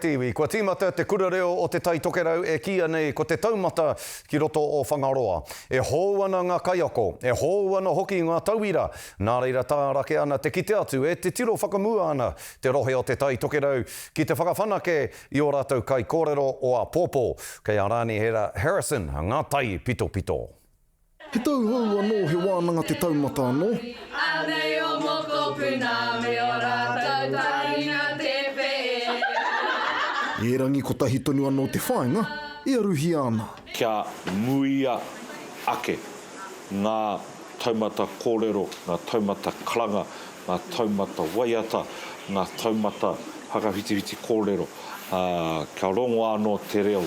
Tiwi, kua tīmata te kura reo o te tai tokerau e kia nei ko te taumata ki roto o Whangaroa. E hōana ngā kaiako, e hōana hoki ngā tauira, nā reira tārake ana te kite atu e te tiro whakamua ana te rohe o te tai tokerau ki te whakawhanake i o rātou kai kōrero o a pōpō, kei a Rani Hera Harrison, ngā tai pito pito. He tau hau anō he wānanga te taumata anō. Anei o moko puna me o rātou tainga te pē. E rangi ko tahi tonu anō te whainga, e aruhi ana. Kia muia ake ngā taumata kōrero, ngā taumata karanga, ngā taumata waiata, ngā taumata whakawhitiwhiti kōrero. Kia rongo anō te reo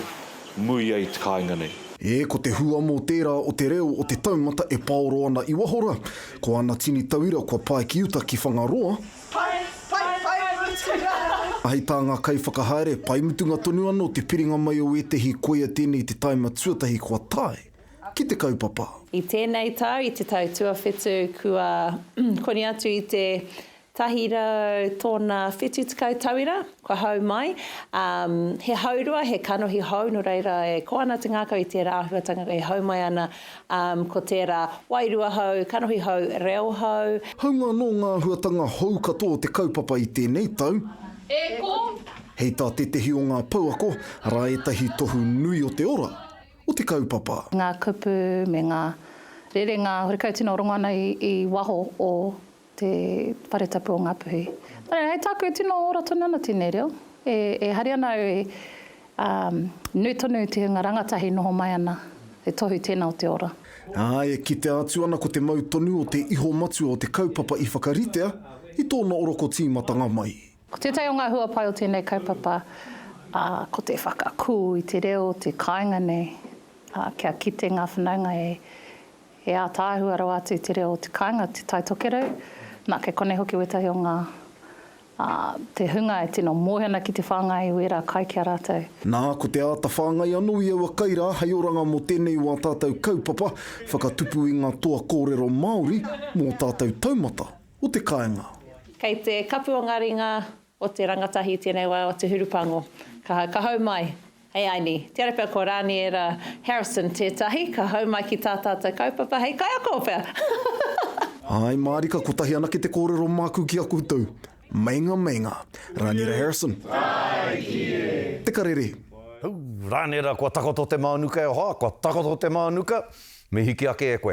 muia i te kāinga nei. E ko te hua mō tērā o te reo o te taumata e paoro ana i wahora. Ko ana tini tauira kua pai ki uta ki Whangaroa. Pai mutunga. Ahi tā ngā kai whakahaere, pai mutunga tonu anō te piringa mai o etehi koia tēnei te taima tuatahi kua tai. Ki te kaupapa. I tēnei tau, i te tau tuawhetu, kua koni atu i te tahirau tōna whetu tekau tauira, kua hau mai. He haurua, he kanohi hau, no reira e ko ana te ngākau i tērā āhuatanga e hau mai ana, ko tērā wairua hau, kanohi hau, reo hau. Haunga no ngā huatanga hau katoa te kaupapa i tēnei tau. E ko? Hei tā tetehi o ngā pauako, rā etahi tohu nui o te ora, o te kaupapa. Ngā kupu me ngā rerenga horikau tino rongana i waho o te wharetapu o ngā puhi. Hei tāku tino ora tonu ana tēnei reo. E hari ana nui tonu te hunga rangatahi noho mai ana, e tohu tēnā o te ora. E kite atu ana ko te mau tonu o te iho matua o te kaupapa i whakaritea, i tōna oroko tīmatanga mai. Ko te tai o ngā hua pai o tēnei kaupapa, ko te whakakū i te reo, te kāinga nei, kia kite ngā whanaunga e ātāhua rau atu i te reo, te kāinga, te tai tokerau, nā ke kone hoki wetahi o ngā te hunga e tino mōhena ki te whāngai wera kai kia rātou. Nā, ko te āta whāngai anō i aua kaira, hei oranga mō tēnei wā tātou kaupapa, whakatupu i ngā toa kōrero Māori mō tātou taumata o te kāinga. Kei te kapu o ngā ringa o te rangatahi tēnei wā o te hurupango. Ka hau mai, hei aini. Te arapea ko Rani Hera Harrison tētahi, ka hau mai ki tā tātou kaupapa, hei kai ako pia. Ai, Marika, ko tahi ana ki te kōrero māku ki a koutou. Mainga, mainga. Rani Hera Harrison. Ai, kie. Te karere. Rani Hera, kua takoto te mānuka e hoa, kua takoto te mānuka, me hiki ake e koe.